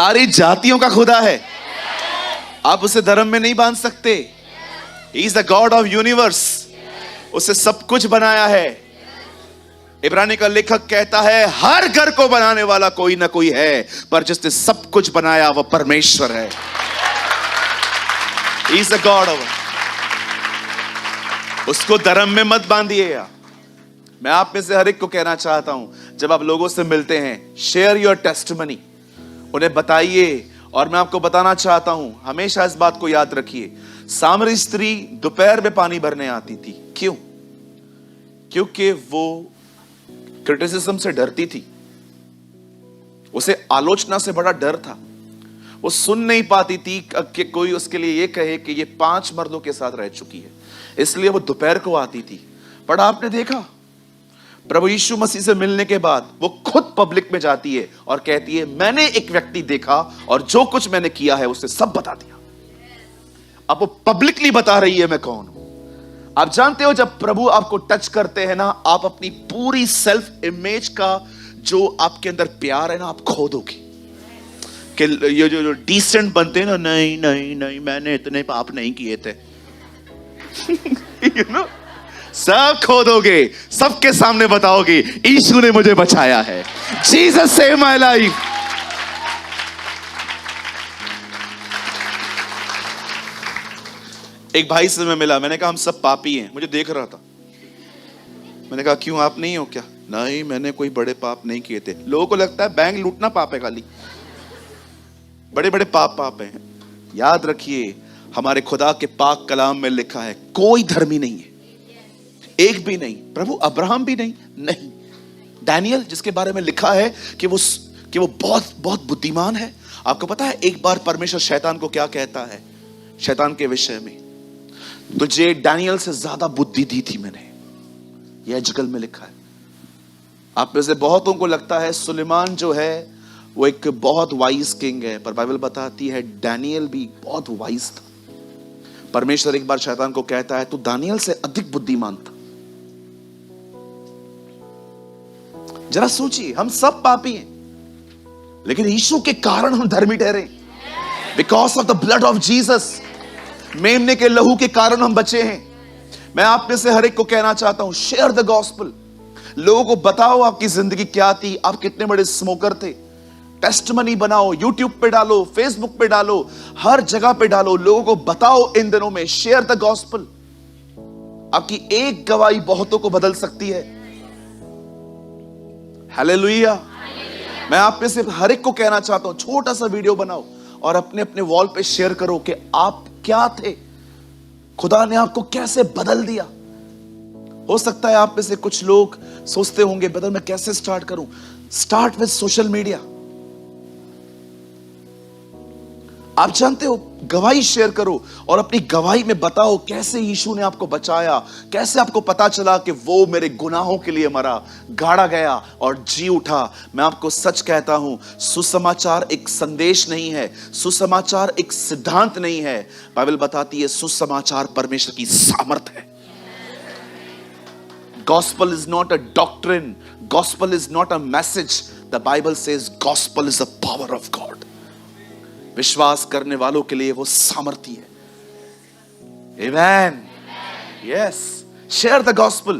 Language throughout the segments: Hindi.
सारी जातियों का खुदा है। आप उसे धर्म में नहीं बांध सकते। He is the God of universe. उसे सब कुछ बनाया है। इब्रानी का लेखक कहता है हर घर को बनाने वाला कोई ना कोई है, पर जिसने सब कुछ बनाया वह परमेश्वर है। He is the God of. उसको धर्म में मत बांधिएगा। मैं आप में से हर एक को कहना चाहता हूं, जब आप लोगों से मिलते हैं, शेयर योर टेस्टिमनी, उन्हें बताइए। और मैं आपको बताना चाहता हूं, हमेशा इस बात को याद रखिए, सामरी स्त्री दोपहर में पानी भरने आती थी। क्यों? क्योंकि वो क्रिटिसिज्म से डरती थी। उसे आलोचना से बड़ा डर था। वो सुन नहीं पाती थी कि कोई उसके लिए ये कहे कि ये 5 मर्दों के साथ रह चुकी है, इसलिए वो दोपहर को आती थी। पर आपने देखा, प्रभु यीशु मसीह से मिलने के बाद वो खुद पब्लिक में जाती है और कहती है मैंने एक व्यक्ति देखा और जो कुछ मैंने किया है उसने सब बता दिया। अब वो पब्लिकली बता रही है मैं कौन हूं। आप जानते हो, जब प्रभु आपको टच करते हैं ना, आप अपनी पूरी सेल्फ इमेज का जो आपके अंदर प्यार है ना, आप खो दोगे। कि ये जो डिसेंट बनते हैं ना, नहीं नहीं नहीं मैंने इतने पाप नहीं किए थे you know? सब खो दोगे, सबके सामने बताओगे यीशु ने मुझे बचाया है। Jesus save my life. एक भाई से मैं मिला, मैंने कहा हम सब पापी हैं। मुझे देख रहा था, मैंने कहा क्यों, आप नहीं हो क्या? नहीं, मैंने कोई बड़े पाप नहीं किए थे। लोगों को लगता है बैंक लूटना पाप है, खाली बड़े बड़े पाप हैं। याद रखिए, हमारे खुदा के पाक कलाम में लिखा है कोई धर्मी नहीं है, एक भी नहीं। प्रभु अब्राहम भी नहीं। दानियल, जिसके बारे में लिखा है कि वो बहुत बहुत बुद्धिमान है। आपको पता है एक बार परमेश्वर शैतान को क्या कहता है शैतान के विषय में? तुझे दानियल से ज्यादा बुद्धि दी थी मैंने, यह अजगल में लिखा है। आप में से बहुतों को लगता है सुलेमान जो है वो एक बहुत वाइज किंग है, पर बाइबल बताती है दानियल भी बहुत वाइज था। परमेश्वर एक बार शैतान को कहता है तू दानियल से अधिक बुद्धिमान था। जरा सोचिए, हम सब पापी हैं, लेकिन यीशु के कारण हम धर्मी ठहरे। Because of the blood of Jesus, मेमने के लहू के कारण हम बचे हैं। मैं आप में से हर एक को कहना चाहता हूं, शेयर द गॉस्पेल। लोगों को बताओ आपकी जिंदगी क्या थी, आप कितने बड़े स्मोकर थे। टेस्टिमनी बनाओ, यूट्यूब पे डालो, फेसबुक पे डालो, हर जगह पे डालो। लोगों को बताओ इन दिनों में, शेयर द गॉस्पेल। आपकी एक गवाही बहुतों को बदल सकती है। हालेलुया। मैं आप में से हर एक को कहना चाहता हूं, छोटा सा वीडियो बनाओ और अपने अपने वॉल पे शेयर करो कि आप क्या थे, खुदा ने आपको कैसे बदल दिया। हो सकता है आप में से कुछ लोग सोचते होंगे बदल मैं कैसे स्टार्ट करूं। Start with social media. आप जानते हो, गवाही शेयर करो और अपनी गवाही में बताओ कैसे यीशु ने आपको बचाया, कैसे आपको पता चला कि वो मेरे गुनाहों के लिए मरा, गाड़ा गया और जी उठा। मैं आपको सच कहता हूं, सुसमाचार एक संदेश नहीं है, सुसमाचार एक सिद्धांत नहीं है। बाइबल बताती है सुसमाचार परमेश्वर की सामर्थ है। Gospel is not a doctrine, gospel is not a message. The Bible says gospel is the power of God. विश्वास करने वालों के लिए वो सामर्थी है। Amen. Yes. Share the gospel.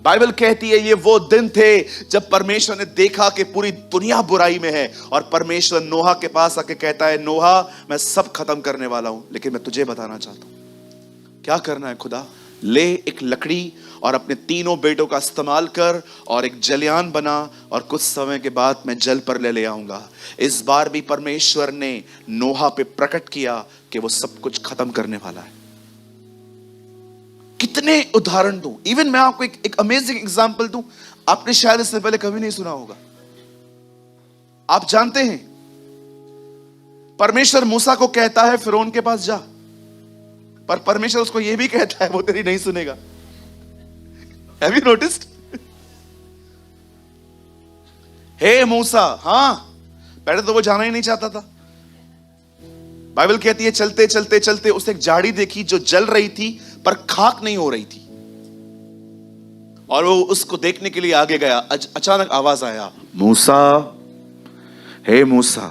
Bible कहती है ये वो दिन थे जब परमेश्वर ने देखा कि पूरी दुनिया बुराई में है, और परमेश्वर नोहा के पास आके कहता है नोहा मैं सब खत्म करने वाला हूं, लेकिन मैं तुझे बताना चाहता हूं क्या करना है। खुदा ले एक लकड़ी और अपने 3 बेटों का इस्तेमाल कर और एक जलयान बना, और कुछ समय के बाद मैं जल पर ले आऊंगा। इस बार भी परमेश्वर ने नोहा पे प्रकट किया कि वो सब कुछ खत्म करने वाला है। कितने उदाहरण दूं, इवन मैं आपको एक अमेजिंग एग्जांपल दूं, आपने शायद इससे पहले कभी नहीं सुना होगा। आप जानते हैं परमेश्वर मूसा को कहता है फिरौन के पास जा, पर परमेश्वर उसको यह भी कहता है वो तेरी नहीं सुनेगा। Have you noticed? हे मूसा, हां, पहले तो वो जाना ही नहीं चाहता था। बाइबल कहती है चलते चलते चलते उसने एक झाड़ी देखी जो जल रही थी पर खाक नहीं हो रही थी, और वो उसको देखने के लिए आगे गया। अचानक आवाज आया, मूसा हे मूसा।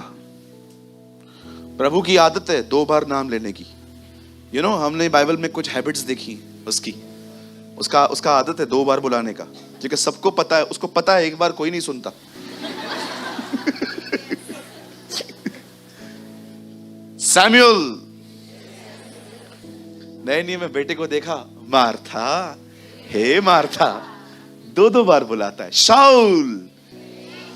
प्रभु की आदत है 2 बार नाम लेने की। हमने बाइबल में कुछ हैबिट्स देखी उसकी, उसका आदत है 2 बार बुलाने का, क्योंकि सबको पता है, उसको पता है 1 बार कोई नहीं सुनता। सैमुअल। नहीं, मैं बेटे को देखा, मार्था, हे मार्था, 2 बार बुलाता है। शाऊल,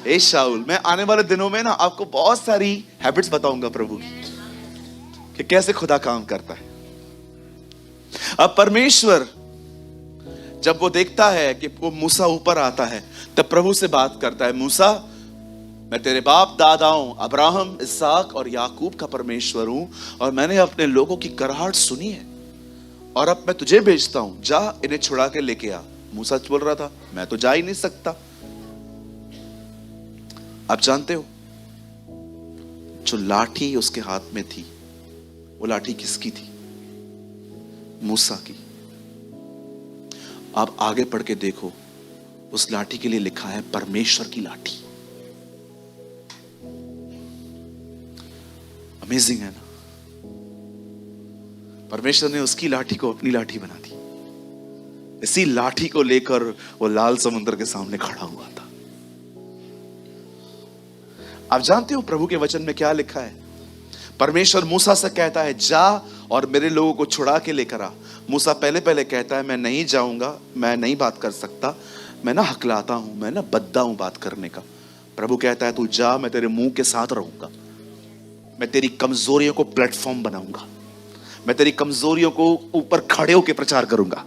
हे शाऊल। मैं आने वाले दिनों में ना आपको बहुत सारी हैबिट्स बताऊंगा प्रभु की, कि कैसे खुदा काम करता है। अब परमेश्वर जब वो देखता है कि वो मूसा ऊपर आता है, तब प्रभु से बात करता है, मूसा, मैं तेरे बाप दादाओं अब्राहम, इसहाक और याकूब का परमेश्वर हूं, और मैंने अपने लोगों की कराहट सुनी है, और अब मैं तुझे भेजता हूं, जा इन्हें छुड़ा के लेके आ। मूसा बोल रहा था, मैं तो जा ही नहीं सकता। आप जानते हो, जो लाठी उसके हाथ में थी, वो लाठी किसकी थी? मूसा की। आप आगे पढ़ के देखो, उस लाठी के लिए लिखा है परमेश्वर की लाठी। अमेजिंग है ना? परमेश्वर ने उसकी लाठी को अपनी लाठी बना दी। इसी लाठी को लेकर वो लाल समुद्र के सामने खड़ा हुआ था। आप जानते हो प्रभु के वचन में क्या लिखा है? परमेश्वर मूसा से कहता है, जा और मेरे लोगों को छुड़ा के लेकर आ। मूसा पहले कहता है, मैं नहीं जाऊंगा, मैं नहीं बात कर सकता, मैं ना हकलाता हूं, मैं ना बद्दा हूं बात करने का। प्रभु कहता है, तू जा, मैं तेरे मुंह के साथ रहूंगा, मैं तेरी कमजोरियों को प्लेटफॉर्म बनाऊंगा, मैं तेरी कमजोरियों को ऊपर खड़े होकर प्रचार करूंगा।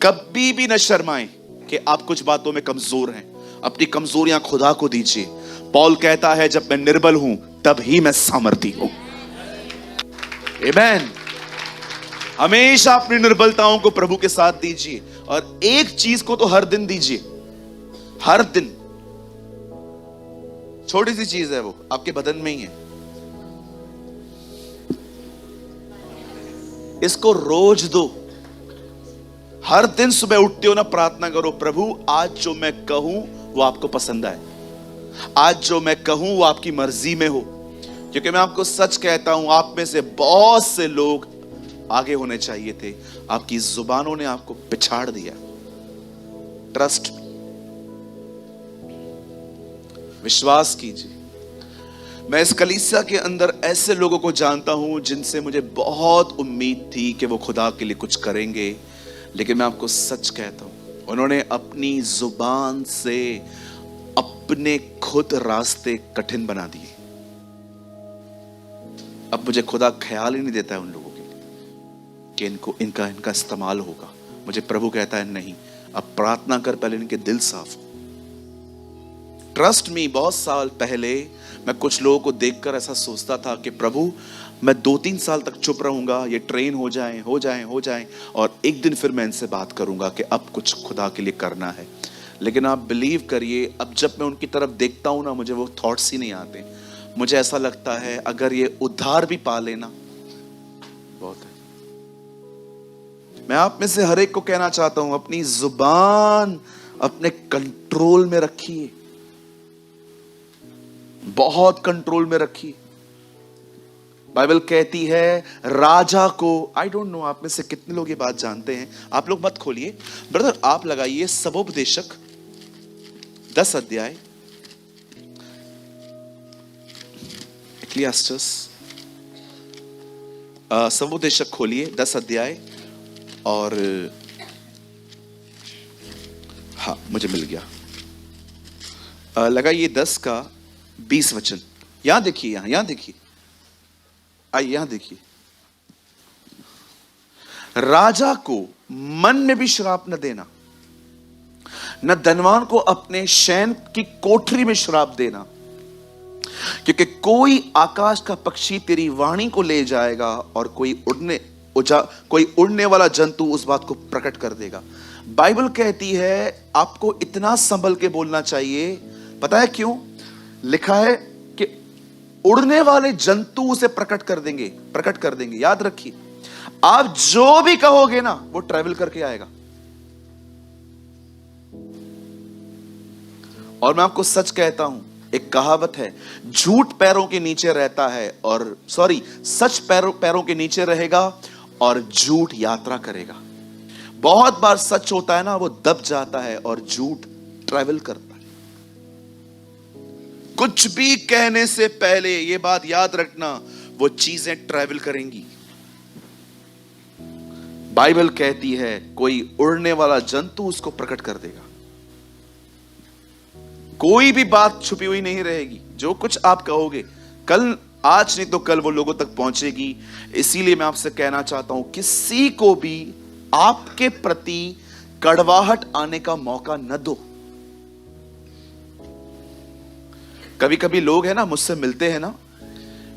कभी भी न शर्माएं कि आप कुछ बातों में कमजोर हैं, अपनी कमजोरियां खुदा को दीजिए। पौल कहता है, जब मैं निर्बल हूं तब ही मैं सामर्थी हूं। आमीन। हमेशा अपनी निर्बलताओं को प्रभु के साथ दीजिए, और एक चीज को तो हर दिन दीजिए, हर दिन। छोटी सी चीज है, वो आपके बदन में ही है। इसको रोज दो। हर दिन सुबह उठते हो ना, प्रार्थना करो, प्रभु आज जो मैं कहूं वो आपको पसंद आए, आज जो मैं कहूं वो आपकी मर्जी में हो। क्योंकि मैं आपको सच कहता हूं, आप में से बहुत से लोग आगे होने चाहिए थे, आपकी जुबानों ने आपको पिछाड़ दिया। ट्रस्ट, विश्वास कीजिए। मैं इस कलीसिया के अंदर ऐसे लोगों को जानता हूं जिनसे मुझे बहुत उम्मीद थी कि वो खुदा के लिए कुछ करेंगे, लेकिन मैं आपको सच कहता हूं, उन्होंने अपनी जुबान से अपने खुद रास्ते कठिन बना दिए। अब मुझे खुदा ख्याल ही नहीं देता है उन लोगों के लिए कि इनका इस्तेमाल होगा। मुझे प्रभु कहता है, नहीं, अब प्रार्थना कर, पहले इनके दिल साफ हो। ट्रस्ट मी, बहुत साल पहले मैं कुछ लोगों को देखकर ऐसा सोचता था कि प्रभु मैं 2-3 साल तक चुप रहूंगा, ये ट्रेन हो जाएं, और एक दिन फिर मैं इनसे बात करूंगा कि अब कुछ खुदा के लिए करना है। लेकिन आप बिलीव करिए, अब जब मैं उनकी तरफ देखता हूं ना, मुझे वो थॉट्स ही नहीं आते। मुझे ऐसा लगता है अगर ये उद्धार भी पा लेना बहुत है। मैं आप में से हर एक को कहना चाहता हूं, अपनी जुबान अपने कंट्रोल में रखिए, बहुत कंट्रोल में रखिए। बाइबल कहती है राजा को, आई डोंट नो आप में से कितने लोग ये बात जानते हैं, आप लोग मत खोलिए ब्रदर, आप लगाइए सबोपदेशक 10 अध्याय, इक्लियास्टस, सबोपदेशक खोलिए 10 अध्याय, और हाँ मुझे मिल गया। लगाइए 10 का 20 वचन। यहां देखिए, यहां देखिए, आइए यहां देखिए। राजा को मन में भी श्राप न देना, न धनवान को अपने शयन की कोठरी में श्राप देना, क्योंकि कोई आकाश का पक्षी तेरी वाणी को ले जाएगा, और कोई उड़ने वाला जंतु उस बात को प्रकट कर देगा। बाइबल कहती है आपको इतना संभल के बोलना चाहिए। पता है क्यों? लिखा है कि उड़ने वाले जंतु उसे प्रकट कर देंगे। याद रखिए, आप जो भी कहोगे ना वो ट्रैवल करके आएगा। और मैं आपको सच कहता हूं, एक कहावत है, झूठ पैरों के नीचे रहता है और सच पैरों के नीचे रहेगा और झूठ यात्रा करेगा। बहुत बार सच होता है ना, वो दब जाता है और झूठ ट्रैवल करता है। कुछ भी कहने से पहले ये बात याद रखना, वो चीजें ट्रैवल करेंगी। बाइबल कहती है कोई उड़ने वाला जंतु उसको प्रकट कर देगा। कोई भी बात छुपी हुई नहीं रहेगी। जो कुछ आप कहोगे कल, आज नहीं तो कल वो लोगों तक पहुंचेगी। इसीलिए मैं आपसे कहना चाहता हूं, किसी को भी आपके प्रति कड़वाहट आने का मौका न दो। कभी कभी लोग है ना, मुझसे मिलते हैं ना,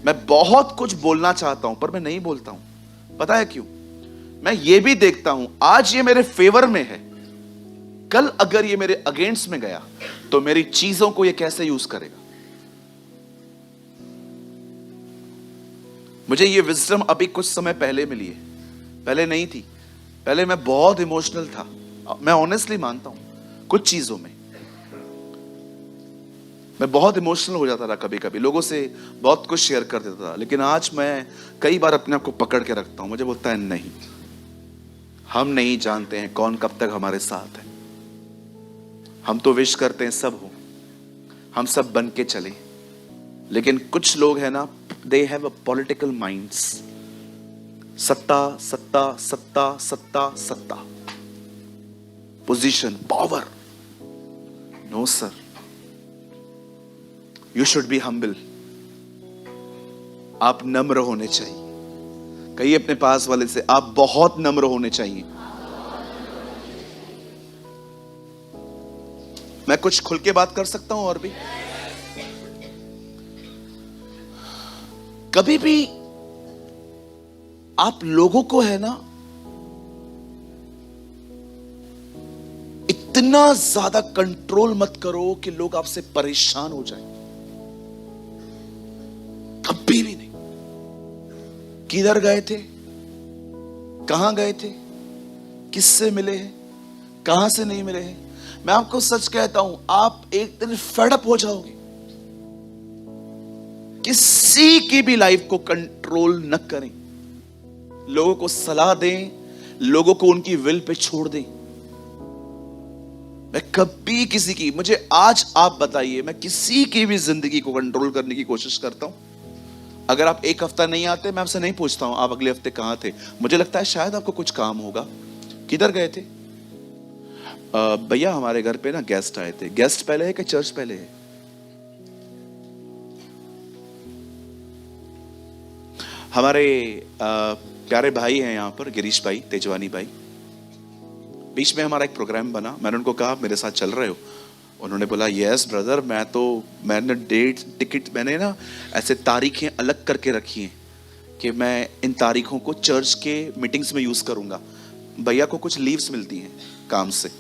मैं बहुत कुछ बोलना चाहता हूं पर मैं नहीं बोलता हूं। पता है क्यों? मैं ये भी देखता हूं, आज ये मेरे फेवर में है, कल अगर ये मेरे अगेंस्ट में गया तो मेरी चीजों को ये कैसे यूज करेगा। मुझे ये विजडम अभी कुछ समय पहले मिली है, पहले नहीं थी। पहले मैं बहुत इमोशनल था, मैं ऑनेस्टली मानता हूं। कुछ चीजों में मैं बहुत इमोशनल हो जाता था, कभी कभी लोगों से बहुत कुछ शेयर कर देता था। लेकिन आज मैं कई बार अपने आप को पकड़ के रखता हूं। मुझे बोलता है नहीं, हम नहीं जानते हैं कौन कब तक हमारे साथ है। हम तो विश करते हैं सब हो, हम सब बन के चले। लेकिन कुछ लोग हैं ना, they have a political minds. सत्ता सत्ता सत्ता सत्ता सत्ता, position, power. No sir, you should be humble. आप नम्र होने चाहिए। कहिए अपने पास वाले से, आप बहुत नम्र होने चाहिए। मैं कुछ खुल के बात कर सकता हूं और भी। कभी भी आप लोगों को है ना, इतना ज्यादा कंट्रोल मत करो कि लोग आपसे परेशान हो जाएं। कभी भी नहीं। किधर गए थे, कहां गए थे, किससे मिले हैं, कहां से नहीं मिले हैं। मैं आपको सच कहता हूं, आप एक दिन फेड अप हो जाओगे। किसी की भी लाइफ को कंट्रोल न करें। लोगों को सलाह दें, लोगों को उनकी विल पे छोड़ दें। मैं कभी किसी की, मुझे आज आप बताइए, मैं किसी की भी जिंदगी को कंट्रोल करने की कोशिश करता हूं। अगर आप एक हफ्ता नहीं आते, मैं आपसे नहीं पूछता हूं आप अगले हफ्ते कहां थे। मुझे लगता है शायद आपको कुछ काम होगा। किधर गए थे? भैया हमारे घर पे ना गेस्ट आए थे। गेस्ट पहले है कि चर्च पहले है? हमारे प्यारे भाई हैं यहाँ पर, गिरीश भाई, तेजवानी भाई। बीच में हमारा एक प्रोग्राम बना, मैंने उनको कहा मेरे साथ चल रहे हो? उन्होंने बोला यस ब्रदर, मैंने डेट टिकट, मैंने ना ऐसे तारीखें अलग करके रखी हैं कि मैं इन तारीखों को चर्च के मीटिंग्स में यूज करूंगा। भैया को कुछ लीव्स मिलती हैं काम से,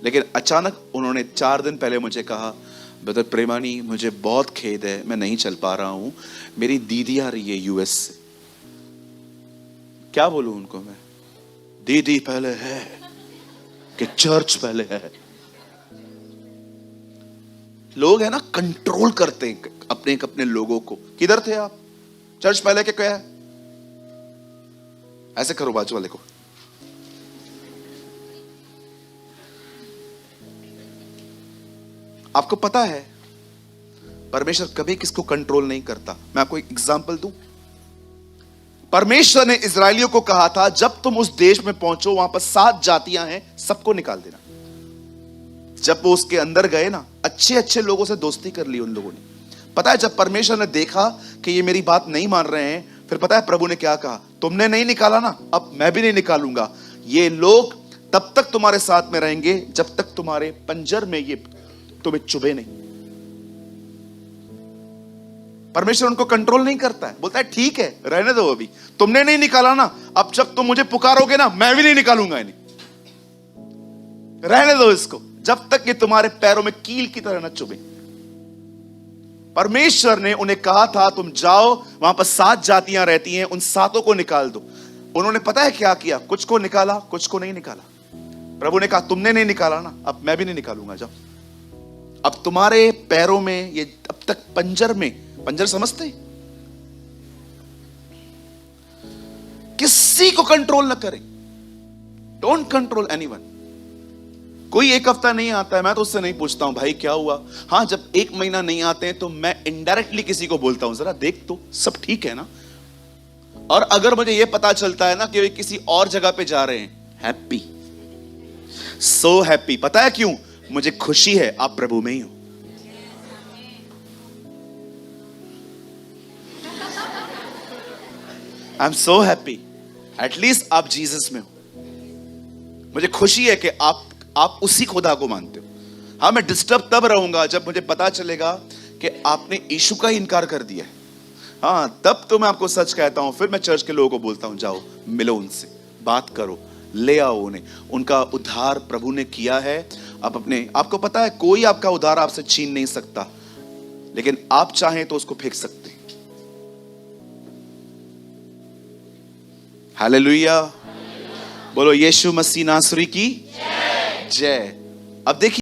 लेकिन अचानक उन्होंने 4 दिन पहले मुझे कहा ब्रदर प्रेमानी, मुझे बहुत खेद है, मैं नहीं चल पा रहा हूं, मेरी दीदी आ रही है यूएस से। क्या बोलूं उनको मैं? दीदी पहले है कि चर्च पहले है? लोग है ना, कंट्रोल करते हैं अपने अपने लोगों को। किधर थे आप? चर्च पहले के क्या है? ऐसे करो बाजू वाले को। आपको पता है परमेश्वर कभी किसको कंट्रोल नहीं करता। मैं आपको एक एग्जांपल दूं। परमेश्वर ने इजरायलियों को कहा था जब तुम उस देश में पहुंचो, वहां पर 7 जातियां हैं, सबको निकाल देना। जब वो उसके अंदर गए ना, अच्छे अच्छे लोगों से दोस्ती कर ली उन लोगों ने। पता है जब परमेश्वर ने देखा कि ये मेरी बात नहीं मान रहे हैं, फिर पता है प्रभु ने क्या कहा? तुमने नहीं निकाला ना, अब मैं भी नहीं निकालूंगा। ये लोग तब तक तुम्हारे साथ में रहेंगे जब तक तुम्हारे पंजर में ये तुम्हें चुभे नहीं। परमेश्वर उनको कंट्रोल नहीं करता है, बोलता है ठीक है रहने दो, अभी तुमने नहीं निकाला ना, अब जब तुम मुझे पुकारोगे ना, मैं भी नहीं निकालूंगा इन्हें, रहने दो इसको, जब तक ये तुम्हारे पैरों में कील की तरह न चुभे। परमेश्वर ने उन्हें कहा था तुम जाओ, वहां पर 7 जातियां रहती हैं, उन 7 को निकाल दो। उन्होंने पता है क्या किया? कुछ को निकाला, कुछ को नहीं निकाला। प्रभु ने कहा तुमने नहीं निकाला ना, अब मैं भी नहीं निकालूंगा, जाओ। अब तुम्हारे पैरों में ये अब तक पंजर में, पंजर समझते, किसी को कंट्रोल ना करें। Don't control anyone. कोई एक हफ्ता नहीं आता है, मैं तो उससे नहीं पूछता हूं भाई क्या हुआ। हाँ, जब 1 महीना नहीं आते हैं तो मैं इनडायरेक्टली किसी को बोलता हूं जरा देख तो सब ठीक है ना। और अगर मुझे यह पता चलता है ना कि वे किसी और जगह पे जा रहे हैं, हैप्पी, सो हैप्पी। पता है क्यों? मुझे खुशी है आप प्रभु में ही हो। I am so happy, at least आप जीसस में हो। मुझे खुशी है कि आप उसी खुदा को मानते हो। हाँ, मैं डिस्टर्ब तब रहूंगा जब मुझे पता चलेगा कि आपने यीशु का ही इनकार कर दिया है। हाँ, तब तो मैं आपको सच कहता हूं। फिर मैं चर्च के लोगों को बोलता हूं जाओ मिलो उनसे, बात करो, ले आओ उन्हें। उनका उद्धार प्रभु ने किया है। आप अपने, आपको पता है कोई आपका उद्धार आपसे छीन नहीं सकता, लेकिन आप चाहें तो उसको फेंक सकते हैं। हालेलुया, बोलो यीशु मसीह नासरी की जय। अब देखिए